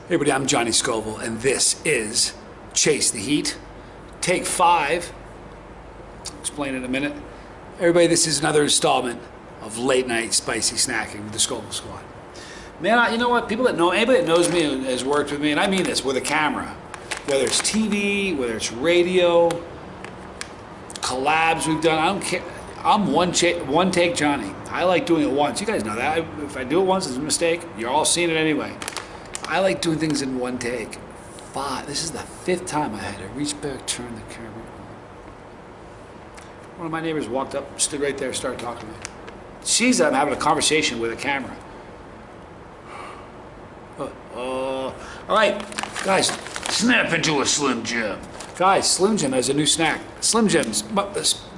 Hey everybody, I'm Johnny Scoville, and this is Chase the Heat. Take 5. I'll explain in a minute. Everybody, this is another installment of late night spicy snacking with the Scoville Squad. Man, you know what? Anybody that knows me and has worked with me, and I mean this with a camera, whether it's TV, whether it's radio, collabs we've done, I don't care. I'm one take Johnny. I like doing it once. You guys know that. If I do it once, it's a mistake. You're all seeing it anyway. I like doing things in one take. 5. This is the 5th time I had to reach back, turn the camera. One of my neighbors walked up, stood right there, started talking to me. Sees that I'm having a conversation with a camera. All right, guys, snap into a Slim Jim. Guys, Slim Jim has a new snack. Slim Jims,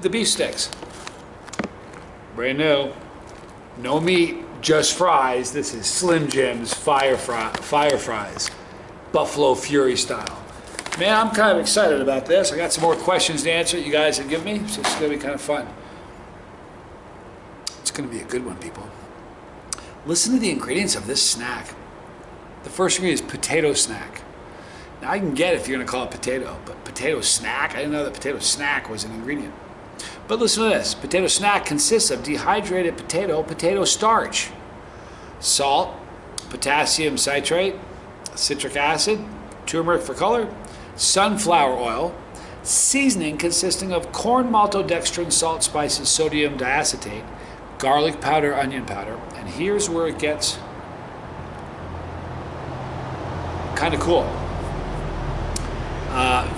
the beef sticks. Brand new. No meat, just fries. This is Slim Jim's fire fries, Buffalo Fury style. Man, I'm kind of excited about this. I got some more questions to answer you guys have given me, so it's gonna be kind of fun. It's gonna be a good one, people. Listen to the ingredients of this snack. The first ingredient is potato snack. Now I can get it if you're gonna call it potato, but potato snack, I didn't know that potato snack was an ingredient. But listen to this. Potato snack consists of dehydrated potato starch, salt, potassium citrate, citric acid, turmeric for color, sunflower oil, seasoning consisting of corn maltodextrin, salt, spices, sodium diacetate, garlic powder, onion powder, and here's where it gets kind of cool.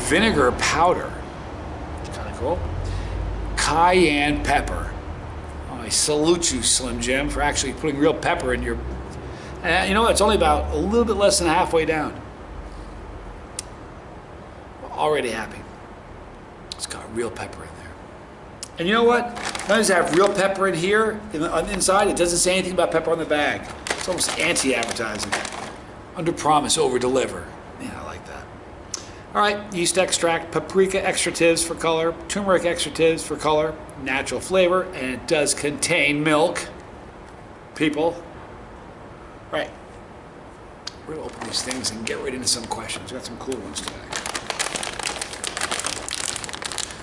Vinegar powder, kind of cool. Cayenne pepper. Oh, I salute you, Slim Jim, for actually putting real pepper in your... And you know what? It's only about a little bit less than halfway down. Already happy. It's got real pepper in there. And you know what? Not only does it have real pepper in here, on the inside, it doesn't say anything about pepper on the bag. It's almost anti-advertising. Under promise, over deliver. Man, I like that. All right, yeast extract, paprika extractives for color, turmeric extractives for color, natural flavor, and it does contain milk. People. All right, we're gonna open these things and get right into some questions. We've got some cool ones today.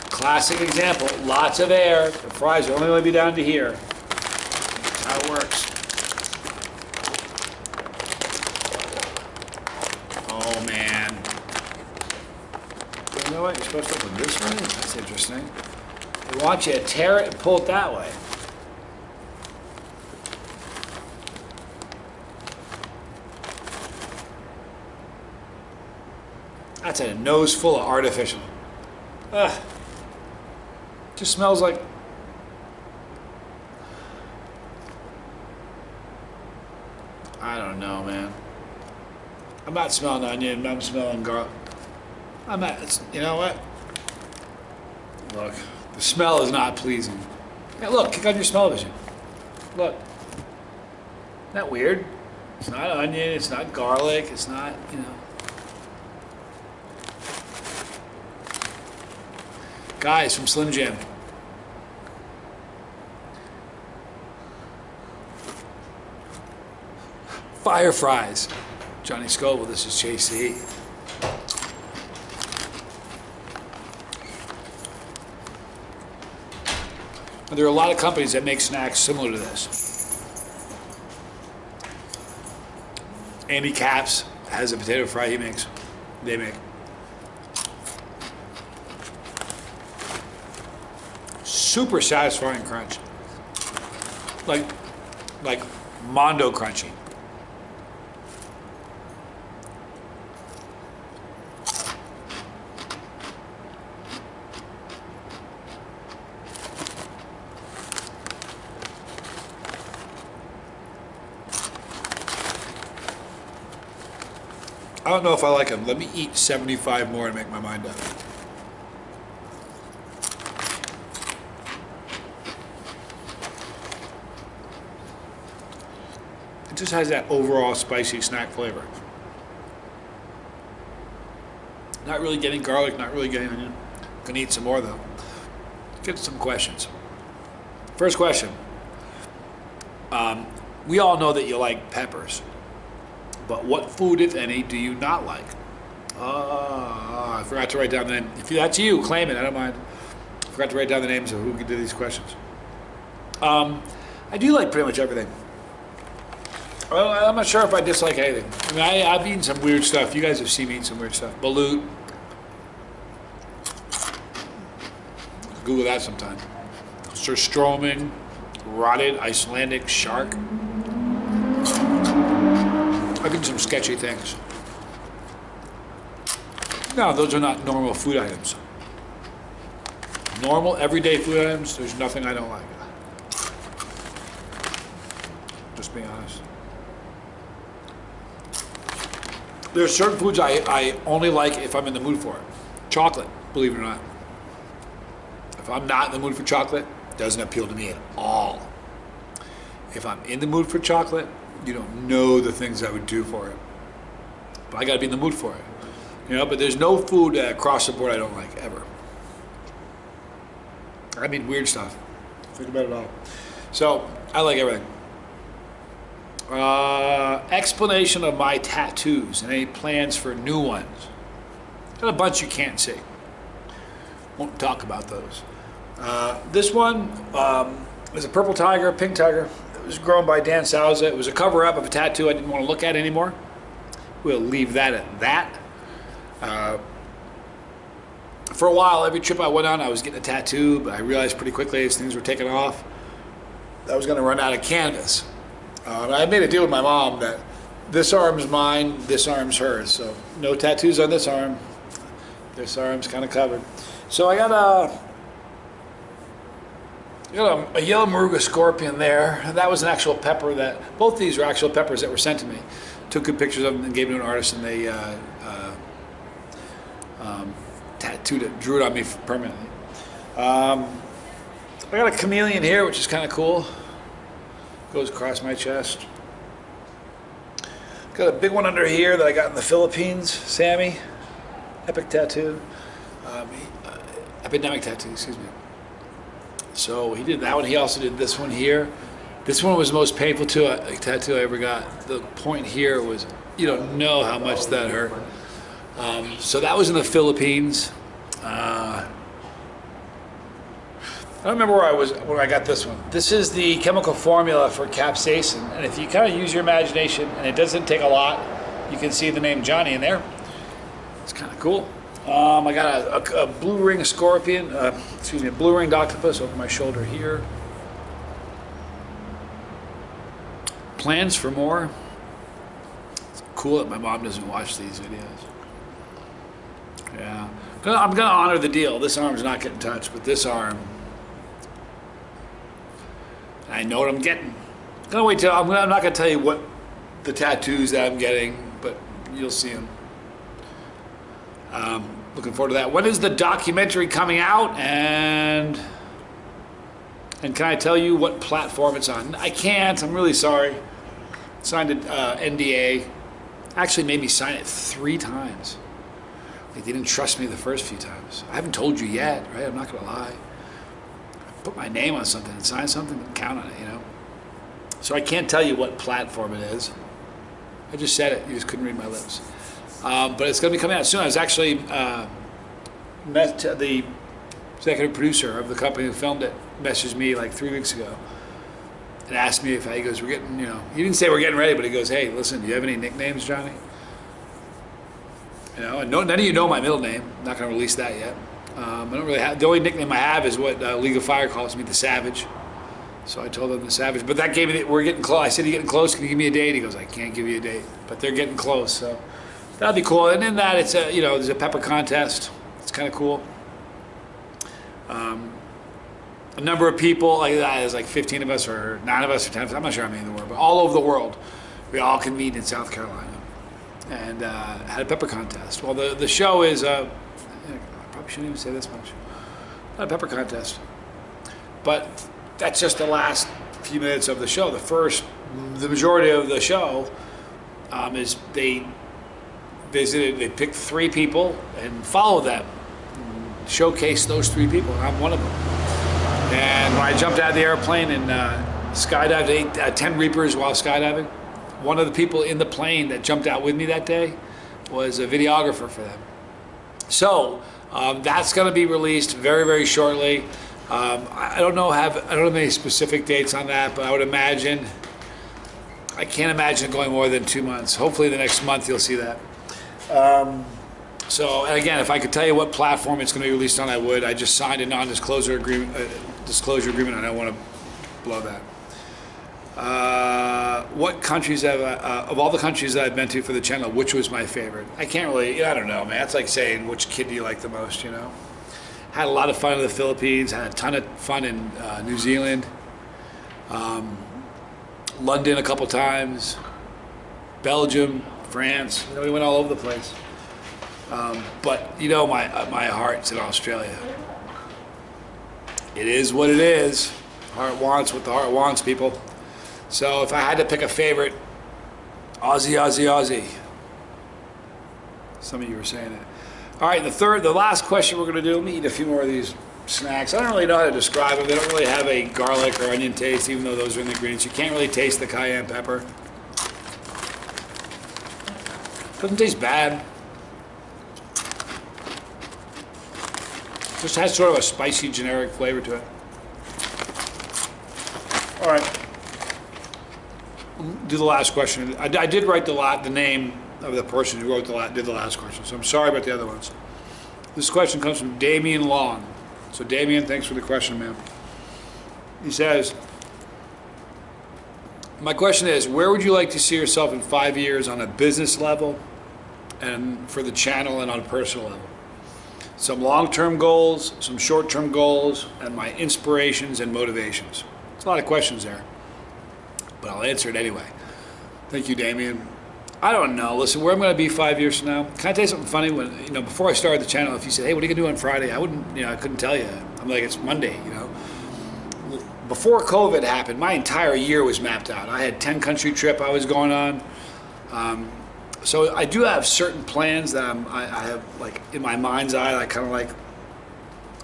Classic example, lots of air. The fries will only want to be down to here. That's how it works. Oh man. You know what? You're supposed to open this way? That's interesting. They want you to tear it and pull it that way. That's a nose full of artificial. Ugh. Just smells like... I don't know, man. I'm not smelling onion, I'm smelling garlic. I'm not, you know what? Look, the smell is not pleasing. Hey, look, kick on your smell vision. Look. Isn't that weird? It's not onion, it's not garlic, it's not, you know. Guys from Slim Jim. Fire fries. Johnny Scoville, this is Chase the Heat. There are a lot of companies that make snacks similar to this. Andy Caps has a potato fry they make. Super satisfying crunch. Like Mondo crunchy. I don't know if I like them. Let me eat 75 more and make my mind up. It just has that overall spicy snack flavor. Not really getting garlic, not really getting onion. Gonna eat some more though. Get to some questions. First question. We all know that you like peppers. But what food, if any, do you not like? I forgot to write down the name. If that's you, claim it. I don't mind. I forgot to write down the names of who could do these questions. I do like pretty much everything. Well, I'm not sure if I dislike anything. I mean, I've eaten some weird stuff. You guys have seen me eat some weird stuff. Balut. Google that sometime. Surströmming, rotted Icelandic shark. I've eaten some sketchy things. No, those are not normal food items. Normal, everyday food items, there's nothing I don't like. Just being honest. There are certain foods I only like if I'm in the mood for it. Chocolate, believe it or not. If I'm not in the mood for chocolate, it doesn't appeal to me at all. If I'm in the mood for chocolate, you don't know the things I would do for it. But I gotta be in the mood for it. You know, but there's no food across the board I don't like, ever. I mean, weird stuff. Think about it all. So, I like everything. Explanation of my tattoos and any plans for new ones. Got a bunch you can't see. Won't talk about those. This one is a purple tiger, pink tiger. It was grown by Dan Souza. It was a cover-up of a tattoo I didn't want to look at anymore. We'll leave that at that. For a while, every trip I went on, I was getting a tattoo, but I realized pretty quickly as things were taking off, I was going to run out of canvas. I made a deal with my mom that this arm's mine, this arm's hers. So no tattoos on this arm. This arm's kind of covered. So I got a yellow Moruga scorpion there. And that was an actual pepper that, both these were actual peppers that were sent to me. Took good pictures of them and gave them to an artist, and they tattooed it, drew it on me permanently. I got a chameleon here, which is kind of cool. Goes across my chest. Got a big one under here that I got in the Philippines. Sammy, epic tattoo. Epidemic tattoo, excuse me. So he did that one. He also did this one here. This one was the most painful tattoo I ever got. The point here was, you don't know how much that hurt. So that was in the Philippines. I don't remember where I was when I got this one. This is the chemical formula for capsaicin, and if you kind of use your imagination, and it doesn't take a lot, you can see the name Johnny in there. It's kind of cool. I got a blue ring scorpion, a blue ringed octopus over my shoulder here. Plans for more. It's cool that my mom doesn't watch these videos. Yeah, I'm gonna honor the deal. This arm's not getting touched, but this arm, I know what I'm getting. I'm not gonna tell you what the tattoos that I'm getting, but you'll see them. Looking forward to that. When is the documentary coming out? And can I tell you what platform it's on? I can't. I'm really sorry. Signed an NDA. Actually made me sign it 3 times. Like, they didn't trust me the first few times. I haven't told you yet, right? I'm not gonna lie. Put my name on something and sign something and count on it, you know? So I can't tell you what platform it is. I just said it, you just couldn't read my lips. But it's gonna be coming out soon. I was actually met the executive producer of the company who filmed it, messaged me like 3 weeks ago and asked me if he goes, we're getting, you know, he didn't say we're getting ready, but he goes, hey, listen, do you have any nicknames, Johnny? You know, and none of you know my middle name. I'm not gonna release that yet. I don't really have, the only nickname I have is what League of Fire calls me, the Savage. So I told them the Savage, but that gave me, we're getting close. I said, you getting close? Can you give me a date? He goes, I can't give you a date, but they're getting close. So that'd be cool. And in that, it's a, you know, there's a pepper contest. It's kind of cool. A number of people, like there's like 15 of us or 9 of us or 10 of us, I'm not sure how many in the world, but all over the world, we all convened in South Carolina and had a pepper contest. Well, the show is, I probably shouldn't even say this much, not a pepper contest, but that's just the last few minutes of the show. The majority of the show is they picked 3 people and follow them, and showcase those 3 people, and I'm one of them. And when I jumped out of the airplane and skydived 10 Reapers while skydiving, one of the people in the plane that jumped out with me that day was a videographer for them. So that's going to be released very, very shortly. I don't have any specific dates on that, but I would imagine, I can't imagine it going more than 2 months. Hopefully the next month you'll see that. So, and again, if I could tell you what platform it's going to be released on, I would. I just signed a non-disclosure agreement, and I don't want to blow that. What countries of all the countries that I've been to for the channel, which was my favorite? I can't really, I don't know, man. It's like saying which kid do you like the most, you know? Had a lot of fun in the Philippines, had a ton of fun in New Zealand, London a couple times, Belgium, France. You know, we went all over the place. But you know, my heart's in Australia. It is what it is. Heart wants what the heart wants, people. So if I had to pick a favorite, Aussie, Aussie, Aussie. Some of you were saying it. All right, the last question we're going to do, let me eat a few more of these snacks. I don't really know how to describe them. They don't really have a garlic or onion taste, even though those are in the ingredients. You can't really taste the cayenne pepper. Doesn't taste bad. Just has sort of a spicy, generic flavor to it. All right. Do the last question. I did write the name of the person who did the last question, so I'm sorry about the other ones. This question comes from Damien Long. So Damien, thanks for the question, man. He says, my question is, where would you like to see yourself in 5 years on a business level and for the channel and on a personal level? Some long-term goals, some short-term goals, and my inspirations and motivations. It's a lot of questions there, but I'll answer it anyway. Thank you, Damien. I don't know. Listen, where I'm going to be 5 years from now. Can I tell you something funny? When, you know, before I started the channel, if you said, "Hey, what are you going to do on Friday?" I wouldn't, you know, I couldn't tell you. I'm like, it's Monday, you know. Before COVID happened, my entire year was mapped out. I had 10-country trip I was going on. So I do have certain plans that I have, like, in my mind's eye, I kind of like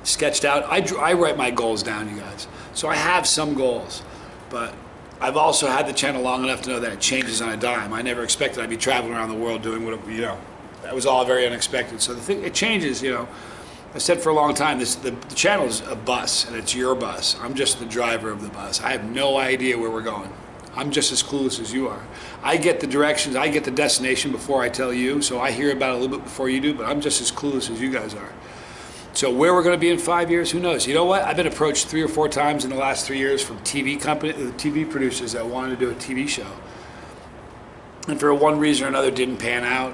sketched out. I write my goals down, you guys. So I have some goals, but I've also had the channel long enough to know that it changes on a dime. I never expected I'd be traveling around the world doing what, you know, that was all very unexpected. So the thing, it changes, you know. I said for a long time, the channel is a bus, and it's your bus. I'm just the driver of the bus. I have no idea where we're going. I'm just as clueless as you are. I get the directions, I get the destination before I tell you, so I hear about it a little bit before you do, but I'm just as clueless as you guys are. So where we're going to be in 5 years, who knows? You know what? I've been approached 3 or 4 times in the last 3 years from TV producers that wanted to do a TV show. And for one reason or another didn't pan out,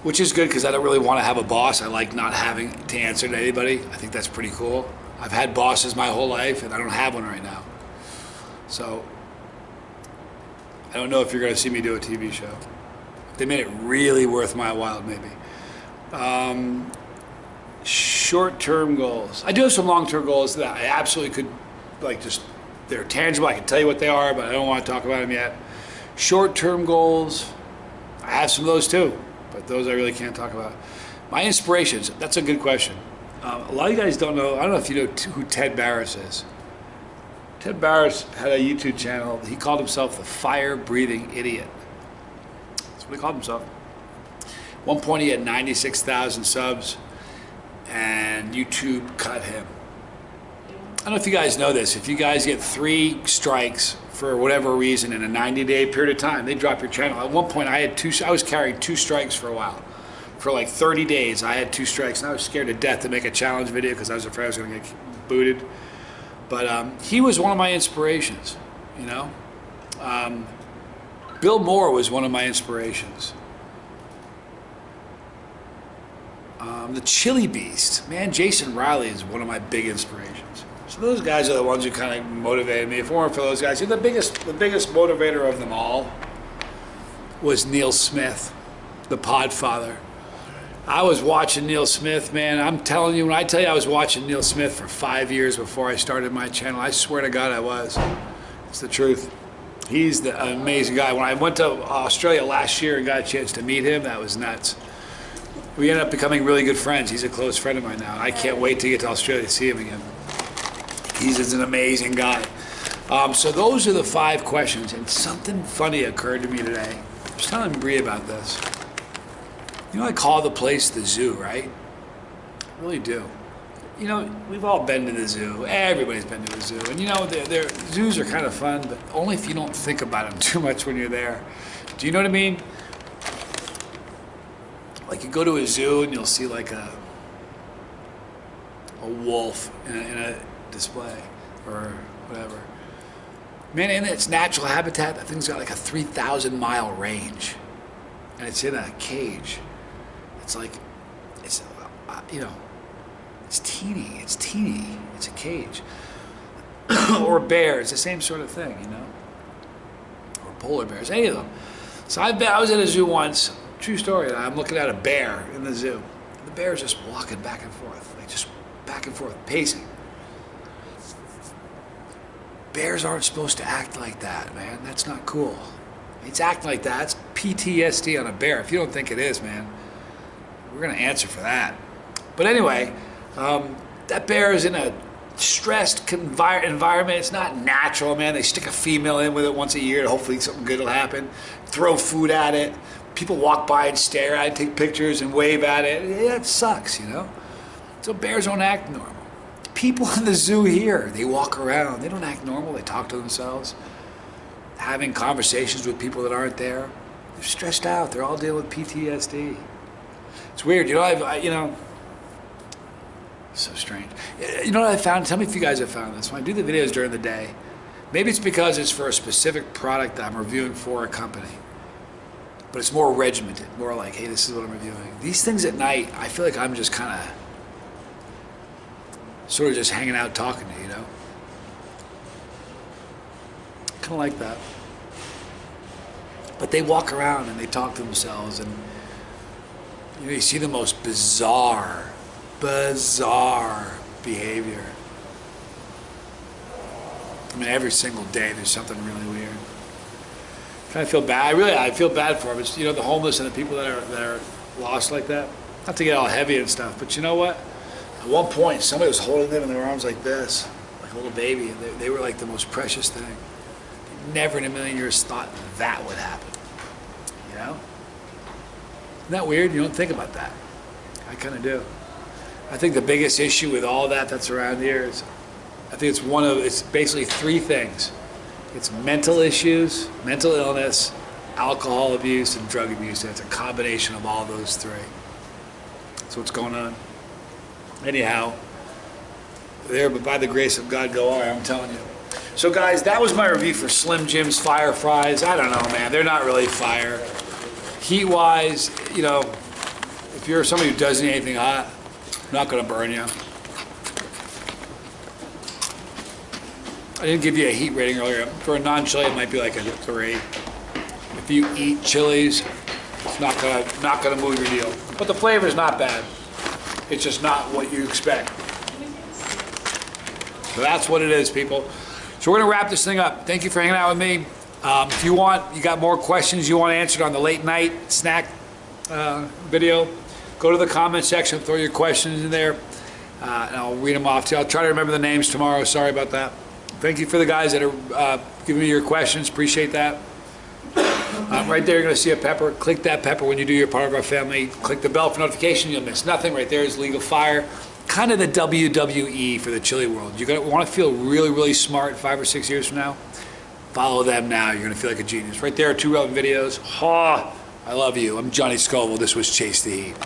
which is good because I don't really want to have a boss. I like not having to answer to anybody. I think that's pretty cool. I've had bosses my whole life, and I don't have one right now. So I don't know if you're going to see me do a TV show. If they made it really worth my while, maybe. Short-term goals. I do have some long-term goals that I absolutely could, like, just, they're tangible. I can tell you what they are, but I don't want to talk about them yet. Short-term goals, I have some of those too, but those I really can't talk about. My inspirations, that's a good question. A lot of you guys don't know, I don't know if you know who Ted Barris is. Ted Barris had a YouTube channel. He called himself the Fire-Breathing Idiot. That's what he called himself. At one point he had 96,000 subs, and YouTube cut him. I don't know if you guys know this. If you guys get 3 strikes for whatever reason in a 90-day period of time, they drop your channel. At one point I was carrying 2 strikes for a while. For like 30 days I had 2 strikes, and I was scared to death to make a challenge video because I was afraid I was going to get booted. But he was one of my inspirations, you know. Bill Moore was one of my inspirations. The Chili Beast, man, Jason Riley is one of my big inspirations. So those guys are the ones who kind of motivated me. If it weren't for those guys, the biggest motivator of them all was Neil Smith, the Podfather. I was watching Neil Smith, man. I'm telling you, when I tell you I was watching Neil Smith for 5 years before I started my channel, I swear to God I was. It's the truth. He's an amazing guy. When I went to Australia last year and got a chance to meet him, that was nuts. We ended up becoming really good friends. He's a close friend of mine now. I can't wait to get to Australia to see him again. He's just an amazing guy. So those are the 5 questions, and something funny occurred to me today. I was telling Bree about this. You know, I call the place the zoo, right? I really do. You know, we've all been to the zoo. Everybody's been to the zoo. And you know, zoos are kind of fun, but only if you don't think about them too much when you're there. Do you know what I mean? Like you go to a zoo and you'll see like a wolf in a display or whatever. Man, in its natural habitat, that thing's got like a 3,000-mile range. And it's in a cage. It's like, it's, you know, it's teeny. It's a cage. Or bears, the same sort of thing, you know? Or polar bears, any of them. So I was at a zoo once, true story, I'm looking at a bear in the zoo. The bear's just walking back and forth, like just back and forth, pacing. Bears aren't supposed to act like that, man. That's not cool. It's acting like that. It's PTSD on a bear. If you don't think it is, man, we're going to answer for that. But anyway, that bear is in a stressed environment. It's not natural, man. They stick a female in with it once a year and hopefully something good will happen. Throw food at it. People walk by and stare at it, take pictures and wave at it. Yeah, it sucks, you know? So bears don't act normal. People in the zoo here, they walk around. They don't act normal. They talk to themselves, having conversations with people that aren't there. They're stressed out. They're all dealing with PTSD. It's weird. You know, so strange. You know what I found? Tell me if you guys have found this. When I do the videos during the day, maybe it's because it's for a specific product that I'm reviewing for a company. But it's more regimented, more like, hey, this is what I'm reviewing. These things at night, I feel like I'm just kind of sort of just hanging out talking to you, you know? Kind of like that. But they walk around and they talk to themselves, and you know, you see the most bizarre behavior. I mean, every single day there's something really weird. Kind of feel bad. I feel bad for them. It's, you know, the homeless and the people that are lost like that. Not to get all heavy and stuff, but you know what? At one point, somebody was holding them in their arms like this, like a little baby, and they were like the most precious thing. Never in a million years thought that would happen. You know? Isn't that weird? You don't think about that. I kind of do. I think the biggest issue with all that's around here is, I think it's basically 3 things. It's mental issues, mental illness, alcohol abuse, and drug abuse. And it's a combination of all those 3. That's what's going on. Anyhow, there, but by the grace of God go I, I'm telling you. So guys, that was my review for Slim Jim's Fire Fries. I don't know, man. They're not really fire. Heat-wise, you know, if you're somebody who doesn't eat anything hot, I'm not going to burn you. I didn't give you a heat rating earlier. For a non-chili, it might be like a 3. If you eat chilies, it's not gonna move your deal. But the flavor is not bad. It's just not what you expect. So that's what it is, people. So we're gonna wrap this thing up. Thank you for hanging out with me. If you got more questions you want answered on the late night snack video, go to the comment section, throw your questions in there, and I'll read them off to you. I'll try to remember the names tomorrow. Sorry about that. Thank you for the guys that are giving me your questions. Appreciate that. Right there, you're going to see a pepper. Click that pepper when you do your part of our family. Click the bell for notification. You'll miss nothing. Right there is Legal Fire. Kind of the WWE for the chili world. You're going to want to feel really, really smart 5 or 6 years from now. Follow them now. You're going to feel like a genius. Right there are 2 relevant videos. I love you. I'm Johnny Scoville. This was Chase the Heat.